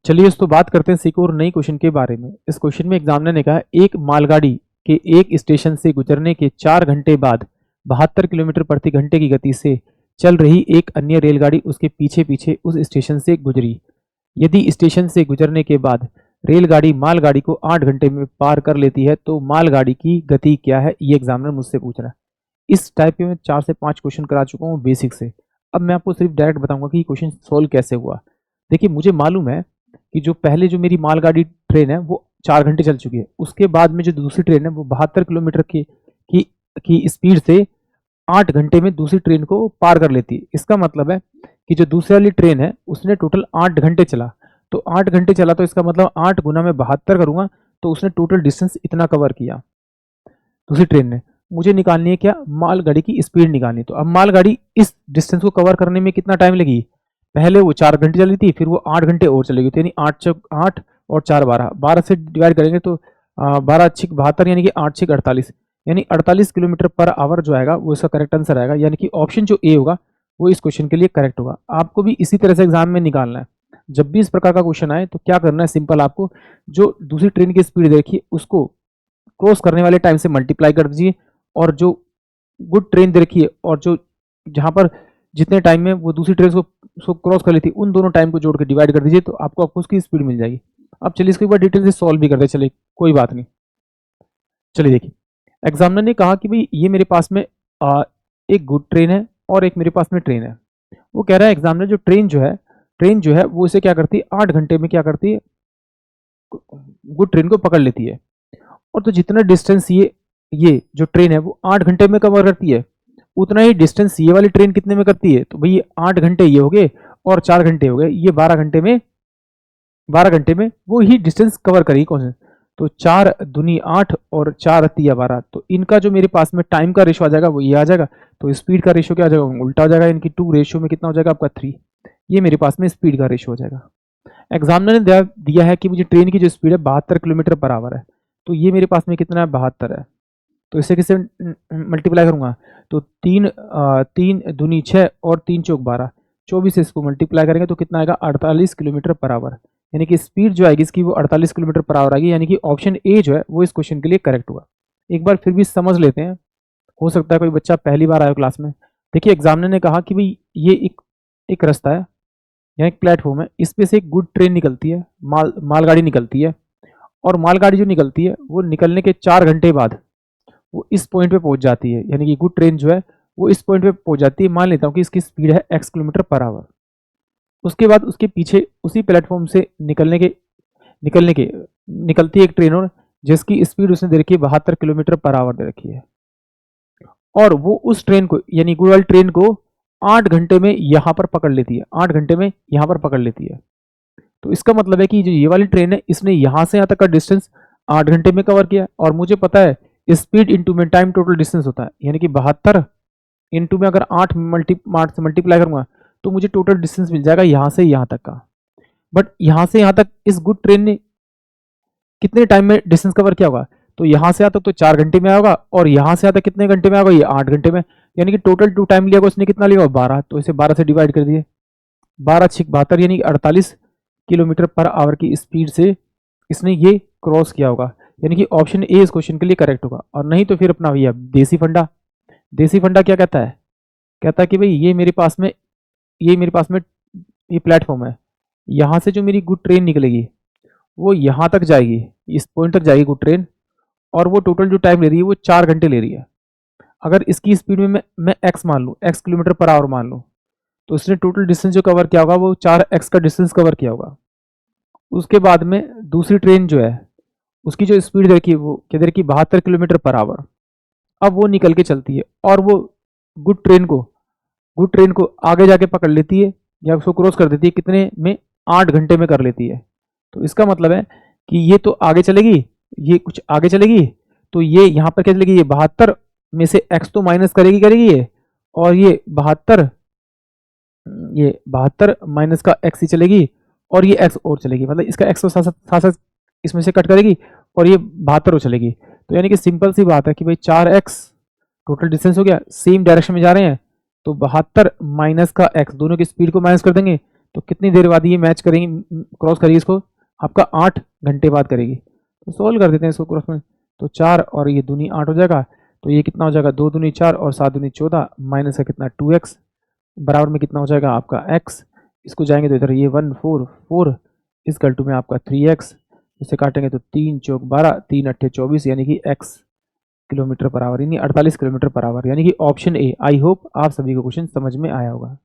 चलिए दोस्तों बात करते हैं एक और नई क्वेश्चन के बारे में। इस क्वेश्चन में एग्जामिनर ने कहा एक मालगाड़ी के एक स्टेशन से गुजरने के 4 घंटे बाद 72 किलोमीटर प्रति घंटे की गति से चल रही एक अन्य रेलगाड़ी उसके पीछे पीछे उस स्टेशन से गुजरी। यदि स्टेशन से गुजरने के बाद रेलगाड़ी मालगाड़ी को 8 घंटे में पार कर लेती है तो मालगाड़ी की गति क्या है, ये एग्जामिनर मुझसे पूछ रहा है। इस टाइप के मैं 4 से 5 क्वेश्चन करा चुका हूँ बेसिक से। अब मैं आपको सिर्फ डायरेक्ट बताऊंगा कि क्वेश्चन सोल्व कैसे हुआ। देखिए मुझे मालूम है कि जो पहले जो मेरी मालगाड़ी ट्रेन है वो 4 घंटे चल चुकी है। उसके बाद में जो दूसरी ट्रेन है वो 72 किलोमीटर की स्पीड से 8 घंटे में दूसरी ट्रेन को पार कर लेती है। इसका मतलब है कि जो दूसरी वाली ट्रेन है उसने टोटल 8 घंटे चला, तो 8 घंटे चला तो इसका मतलब 8 गुना में 72 करूंगा तो उसने टोटल डिस्टेंस इतना कवर किया दूसरी ट्रेन ने। मुझे निकालनी है क्या, मालगाड़ी की स्पीड निकालनी। तो अब मालगाड़ी इस डिस्टेंस को कवर करने में कितना टाइम लगी, पहले वो 4 घंटे चली थी, फिर वो 8 घंटे और चलेगी, तो यानी 8 और 4 12 से डिवाइड करेंगे तो 12 6 72 यानी कि 8 6 48 यानी 48 किलोमीटर पर आवर जो आएगा वो इसका करेक्ट आंसर आएगा। यानी कि ऑप्शन जो ए होगा वो इस क्वेश्चन के लिए करेक्ट होगा। आपको भी इसी तरह से एग्जाम में निकालना है। जब भी इस प्रकार का क्वेश्चन आए तो क्या करना है, सिंपल आपको जो दूसरी ट्रेन की स्पीड देखिए उसको क्रॉस करने वाले टाइम से मल्टीप्लाई कर दीजिए, और जो गुड ट्रेन देखिए और जो जहां पर जितने टाइम में वो दूसरी ट्रेन को क्रॉस कर ली थी उन दोनों टाइम को जोड़ के डिवाइड कर दीजिए तो आपको उसकी स्पीड मिल जाएगी। अब चलिए इसको एक बार डिटेल से सॉल्व भी करते चलिए, कोई बात नहीं। चलिए देखिए एग्जामिनर ने कहा कि भाई ये मेरे पास में एक गुड ट्रेन है और एक मेरे पास में ट्रेन है। वो कह रहा है एग्जामिनर जो ट्रेन जो है वो इसे क्या करती है 8 घंटे में क्या करती है, गुड ट्रेन को पकड़ लेती है। और तो जितना डिस्टेंस ये जो ट्रेन है वो 8 घंटे में कवर करती है उतना ही डिस्टेंस ये वाली ट्रेन कितने में करती है। तो भाई 8 घंटे ये हो गए और 4 घंटे हो गए, ये 12 घंटे में वो ही डिस्टेंस कवर करेगी कौन से। तो 4 दूनी 8 और 4 तिया 12, तो इनका जो मेरे पास में टाइम का रेशो आ जाएगा वो ये आ जाएगा। तो स्पीड का रेशो क्या आ जाएगा, उल्टा हो जाएगा। इनकी 2 रेशो में कितना हो जाएगा आपका 3। ये मेरे पास में स्पीड का रेशो हो जाएगा। एग्जामिनर ने दिया है कि मुझे ट्रेन की जो स्पीड है 72 किलोमीटर पर आवर है, तो ये मेरे पास में कितना है 72 है। तो इसे किससे मल्टीप्लाई करूंगा, तो 3 दूनी 6 और 3 चौक 12, 24 से इसको मल्टीप्लाई करेंगे तो कितना आएगा 48 किलोमीटर पर आवर। यानी कि स्पीड जो आएगी इसकी वो 48 किलोमीटर पर आवर आएगी। यानी कि ऑप्शन ए जो है वो इस क्वेश्चन के लिए करेक्ट होगा। एक बार फिर भी समझ लेते हैं, हो सकता है कोई बच्चा पहली बार आया क्लास में। देखिए एग्जामिनर ने कहा कि भाई ये एक रास्ता है, यहाँ एक प्लेटफॉर्म है, इस पे से एक गुड ट्रेन निकलती है, मालगाड़ी निकलती है, और मालगाड़ी जो निकलती है वो निकलने के 4 घंटे बाद वो इस पॉइंट पे पहुंच जाती है। यानी कि गुड ट्रेन जो है वो इस पॉइंट पे पहुंच जाती है। मान लेता हूँ कि इसकी स्पीड है x किलोमीटर पर आवर। उसके बाद उसके पीछे उसी प्लेटफॉर्म से निकलती है एक ट्रेन और जिसकी स्पीड उसने दे रखी है 72 किलोमीटर पर आवर दे रखी है, और वो उस ट्रेन को यानी गुड वाली ट्रेन को 8 घंटे में यहाँ पर पकड़ लेती है, 8 घंटे में यहाँ पर पकड़ लेती है। तो इसका मतलब है कि जो ये वाली ट्रेन है इसने यहाँ से यहाँ तक का डिस्टेंस 8 घंटे में कवर किया, और मुझे पता है स्पीड इंटू में टाइम टोटल डिस्टेंस होता है। यानी कि 72 इंटू में अगर 8 से मल्टीप्लाई करूंगा तो मुझे टोटल डिस्टेंस मिल जाएगा यहाँ से यहाँ तक का। बट यहाँ से यहाँ तक इस गुड ट्रेन ने कितने टाइम में डिस्टेंस कवर किया होगा, तो यहाँ से यहाँ तक तो 4 घंटे में आएगा, और यहाँ से यहाँ तक कितने घंटे में आएगा, ये 8 घंटे में। यानी कि टोटल टू टाइम लिया उसने कितना लिया 12, तो इसे 12 से डिवाइड कर दिए, 12 6 72 यानी कि 48 किलोमीटर पर आवर की स्पीड से इसने ये क्रॉस किया होगा। यानी कि ऑप्शन ए इस क्वेश्चन के लिए करेक्ट होगा। और नहीं तो फिर अपना भैया देसी फंडा क्या कहता है, कहता है कि भाई ये मेरे पास में ये प्लेटफॉर्म है, यहाँ से जो मेरी गुड ट्रेन निकलेगी वो यहाँ तक जाएगी, इस पॉइंट तक जाएगी गुड ट्रेन, और वो टोटल जो टाइम ले रही है वो 4 घंटे ले रही है। अगर इसकी स्पीड में मैं एक्स मान लूँ, x किलोमीटर पर आवर मान लूँ, तो इसने टोटल डिस्टेंस जो कवर किया होगा वो 4x का डिस्टेंस कवर किया होगा। उसके बाद में दूसरी ट्रेन जो है उसकी जो स्पीड देखिए वो क्या देखिए 72 किलोमीटर पर आवर। अब वो निकल के चलती है और वो गुड ट्रेन को आगे जाके पकड़ लेती है या उसको क्रॉस कर देती है, कितने में 8 घंटे में कर लेती है। तो इसका मतलब है कि ये तो आगे चलेगी, ये कुछ आगे चलेगी, तो ये यहाँ पर क्या चलेगी, ये 72 में से x तो माइनस करेगी ये, और ये 72 माइनस का x ही चलेगी, और ये x और चलेगी, मतलब इसका x तो साथ इसमें से कट करेगी और ये 72 हो चलेगी। तो यानी कि सिंपल सी बात है कि भाई 4x टोटल डिस्टेंस हो गया, सेम डायरेक्शन में जा रहे हैं, तो 72 माइनस का x, दोनों की स्पीड को माइनस कर देंगे तो कितनी देर बाद ये मैच करेंगी, क्रॉस करेगी इसको, आपका 8 घंटे बाद करेगी। तो सोल्व कर देते हैं इसको क्रॉस में, तो 4 और ये दूनी 8 हो जाएगा, तो ये कितना हो जाएगा 2 दूनी 4 और 7 दूनी 14 माइनस है कितना 2x बराबर में कितना हो जाएगा आपका x। इसको जाएंगे तो इधर ये 1 4 4 इस गलटू में आपका 3x, इसे काटेंगे तो 3 चौक 12 3 अट्ठे 24 यानी कि x किलोमीटर पर आवर यानी 48 किलोमीटर पर आवर, यानी कि ऑप्शन ए। आई होप आप सभी को क्वेश्चन समझ में आया होगा।